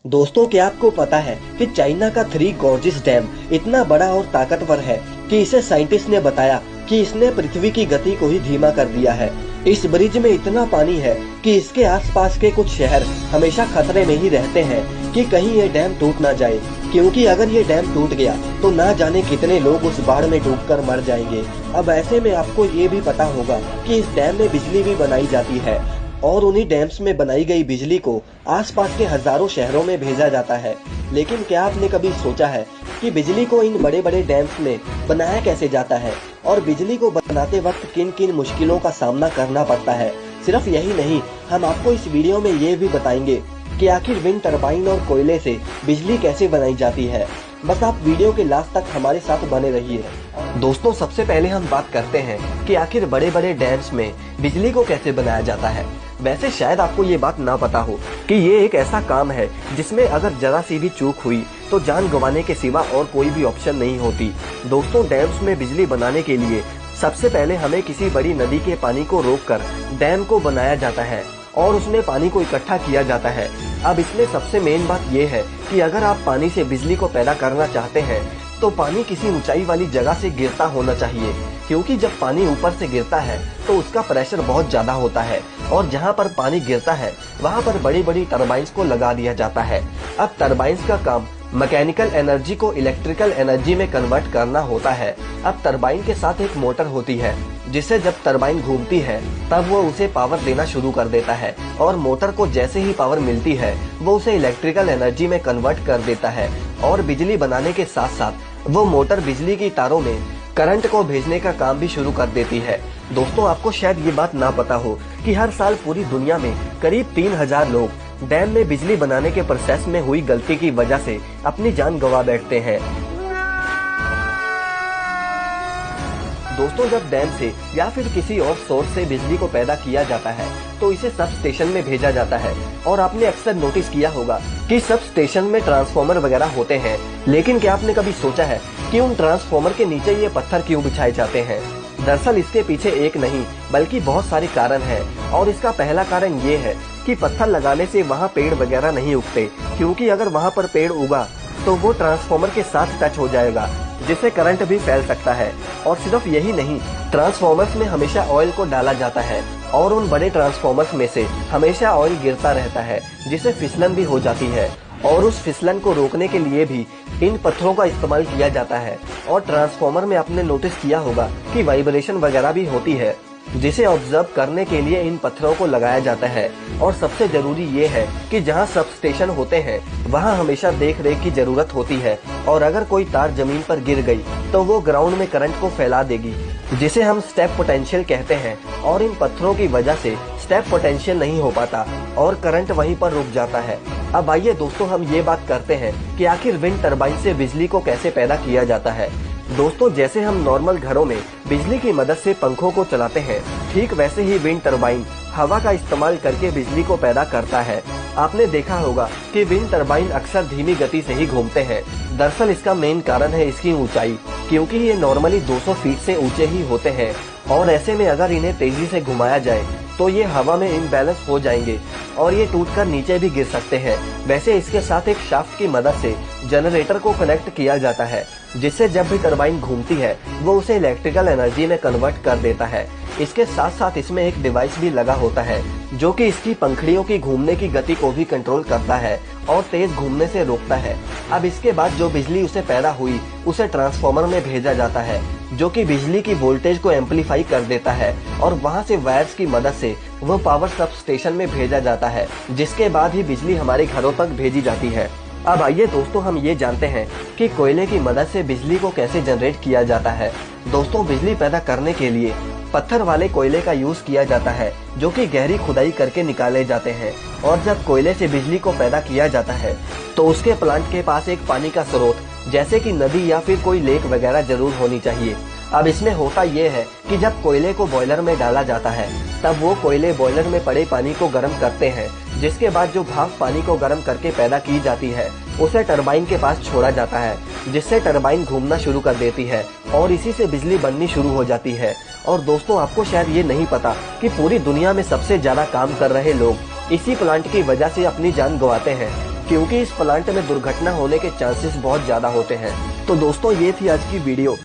दोस्तों, क्या आपको पता है कि चाइना का थ्री गॉर्जेस डैम इतना बड़ा और ताकतवर है कि इसे साइंटिस्ट ने बताया कि इसने पृथ्वी की गति को ही धीमा कर दिया है। इस ब्रिज में इतना पानी है कि इसके आसपास के कुछ शहर हमेशा खतरे में ही रहते हैं कि कहीं ये डैम टूट ना जाए, क्योंकि अगर ये डैम टूट गया तो ना जाने कितने लोग उस बाढ़ में डूबकर मर जाएंगे। अब ऐसे में आपको ये भी पता होगा कि इस डैम में बिजली भी बनाई जाती है और उन्हीं डैम्स में बनाई गई बिजली को आसपास के हजारों शहरों में भेजा जाता है। लेकिन क्या आपने कभी सोचा है कि बिजली को इन बड़े बड़े डैम्स में बनाया कैसे जाता है और बिजली को बनाते वक्त किन किन मुश्किलों का सामना करना पड़ता है? सिर्फ यही नहीं, हम आपको इस वीडियो में ये भी बताएंगे कि आखिर विंड टरबाइन और कोयले से बिजली कैसे बनाई जाती है। बस आप वीडियो के लास्ट तक हमारे साथ बने रहिए। दोस्तों, सबसे पहले हम बात करते हैं कि आखिर बड़े बड़े डैम्स में बिजली को कैसे बनाया जाता है। वैसे शायद आपको ये बात ना पता हो कि ये एक ऐसा काम है जिसमें अगर जरा सी भी चूक हुई तो जान गंवाने के सिवा और कोई भी ऑप्शन नहीं होती। दोस्तों, डैम्स में बिजली बनाने के लिए सबसे पहले हमें किसी बड़ी नदी के पानी को रोककर डैम को बनाया जाता है और उसमें पानी को इकट्ठा किया जाता है। अब इसमें सबसे मेन बात यह है कि अगर आप पानी से बिजली को पैदा करना चाहते हैं तो पानी किसी ऊंचाई वाली जगह से गिरता होना चाहिए, क्योंकि जब पानी ऊपर से गिरता है तो उसका प्रेशर बहुत ज्यादा होता है और जहां पर पानी गिरता है वहां पर बड़ी बड़ी टरबाइंस को लगा दिया जाता है। अब टरबाइंस का काम मैकेनिकल एनर्जी को इलेक्ट्रिकल एनर्जी में कन्वर्ट करना होता है। अब टरबाइन के साथ एक मोटर होती है जिससे जब टरबाइन घूमती है तब वो उसे पावर देना शुरू कर देता है और मोटर को जैसे ही पावर मिलती है वो उसे इलेक्ट्रिकल एनर्जी में कन्वर्ट कर देता है और बिजली बनाने के साथ साथ वो मोटर बिजली की तारों में करंट को भेजने का काम भी शुरू कर देती है। दोस्तों, आपको शायद ये बात ना पता हो कि हर साल पूरी दुनिया में करीब 3000 लोग डैम में बिजली बनाने के प्रोसेस में हुई गलती की वजह से अपनी जान गंवा बैठते हैं। दोस्तों, जब डैम से या फिर किसी और सोर्स से बिजली को पैदा किया जाता है तो इसे सब स्टेशन में भेजा जाता है और आपने अक्सर नोटिस किया होगा कि सब स्टेशन में ट्रांसफार्मर वगैरह होते हैं। लेकिन क्या आपने कभी सोचा है कि उन ट्रांसफार्मर के नीचे ये पत्थर क्यों बिछाए जाते हैं? दरअसल इसके पीछे एक नहीं बल्कि बहुत सारे कारण हैं और इसका पहला कारण ये है कि पत्थर लगाने से वहाँ पेड़ वगैरह नहीं उगते, क्योंकि अगर वहाँ पर पेड़ उगा तो वो ट्रांसफार्मर के साथ टच हो जाएगा जिससे करंट भी फैल सकता है। और सिर्फ यही नहीं, ट्रांसफार्मर्स में हमेशा ऑयल को डाला जाता है और उन बड़े ट्रांसफार्मर्स में से हमेशा ऑयल गिरता रहता है जिससे फिसलन भी हो जाती है और उस फिसलन को रोकने के लिए भी इन पत्थरों का इस्तेमाल किया जाता है। और ट्रांसफार्मर में आपने नोटिस किया होगा कि वाइब्रेशन वगैरह भी होती है जिसे ऑब्जर्व करने के लिए इन पत्थरों को लगाया जाता है। और सबसे जरूरी ये है कि जहाँ सब स्टेशन होते हैं वहाँ हमेशा देख रेख की जरूरत होती है और अगर कोई तार जमीन पर गिर गई तो वो ग्राउंड में करंट को फैला देगी जिसे हम स्टेप पोटेंशियल कहते हैं और इन पत्थरों की वजह से स्टेप पोटेंशियल नहीं हो पाता और करंट वहीं पर रुक जाता है। अब आइए दोस्तों, हम ये बात करते हैं कि आखिर विंड टरबाइन से बिजली को कैसे पैदा किया जाता है। दोस्तों, जैसे हम नॉर्मल घरों में बिजली की मदद से पंखों को चलाते हैं, ठीक वैसे ही विंड टरबाइन हवा का इस्तेमाल करके बिजली को पैदा करता है। आपने देखा होगा कि विंड टरबाइन अक्सर धीमी गति से ही घूमते हैं। दरअसल इसका मेन कारण है इसकी ऊंचाई, क्योंकि ये नॉर्मली 200 फीट से ऊंचे ही होते हैं और ऐसे में अगर इन्हें तेजी से घुमाया जाए तो ये हवा में इम्बैलेंस हो जाएंगे और ये टूटकर नीचे भी गिर सकते हैं। वैसे इसके साथ एक शाफ्ट की मदद से जनरेटर को कनेक्ट किया जाता है जिससे जब भी टरबाइन घूमती है वो उसे इलेक्ट्रिकल एनर्जी में कन्वर्ट कर देता है। इसके साथ साथ इसमें एक डिवाइस भी लगा होता है जो कि इसकी पंखड़ियों की घूमने की गति को भी कंट्रोल करता है और तेज घूमने से रोकता है। अब इसके बाद जो बिजली उसे पैदा हुई उसे ट्रांसफार्मर में भेजा जाता है जो कि बिजली की वोल्टेज को एम्पलीफाई कर देता है और वहां से वायर्स की मदद से वो पावर सब स्टेशन में भेजा जाता है, जिसके बाद ही बिजली हमारे घरों तक भेजी जाती है। अब आइए दोस्तों, हम ये जानते हैं कि कोयले की मदद से बिजली को कैसे जनरेट किया जाता है। दोस्तों, बिजली पैदा करने के लिए पत्थर वाले कोयले का यूज किया जाता है जो कि गहरी खुदाई करके निकाले जाते हैं और जब कोयले से बिजली को पैदा किया जाता है तो उसके प्लांट के पास एक पानी का स्रोत जैसे कि नदी या फिर कोई लेक वगैरह जरूर होनी चाहिए। अब इसमें होता ये है कि जब कोयले को बॉयलर में डाला जाता है तब वो कोयले बॉयलर में पड़े पानी को गर्म करते हैं, जिसके बाद जो भाप पानी को गर्म करके पैदा की जाती है उसे टरबाइन के पास छोड़ा जाता है जिससे टरबाइन घूमना शुरू कर देती है और इसी से बिजली बननी शुरू हो जाती है। और दोस्तों, आपको शायद ये नहीं पता कि पूरी दुनिया में सबसे ज्यादा काम कर रहे लोग इसी प्लांट की वजह से अपनी जान गंवाते हैं। क्योंकि इस प्लांट में दुर्घटना होने के चांसेस बहुत ज्यादा होते हैं। तो दोस्तों ये थी आज की वीडियो।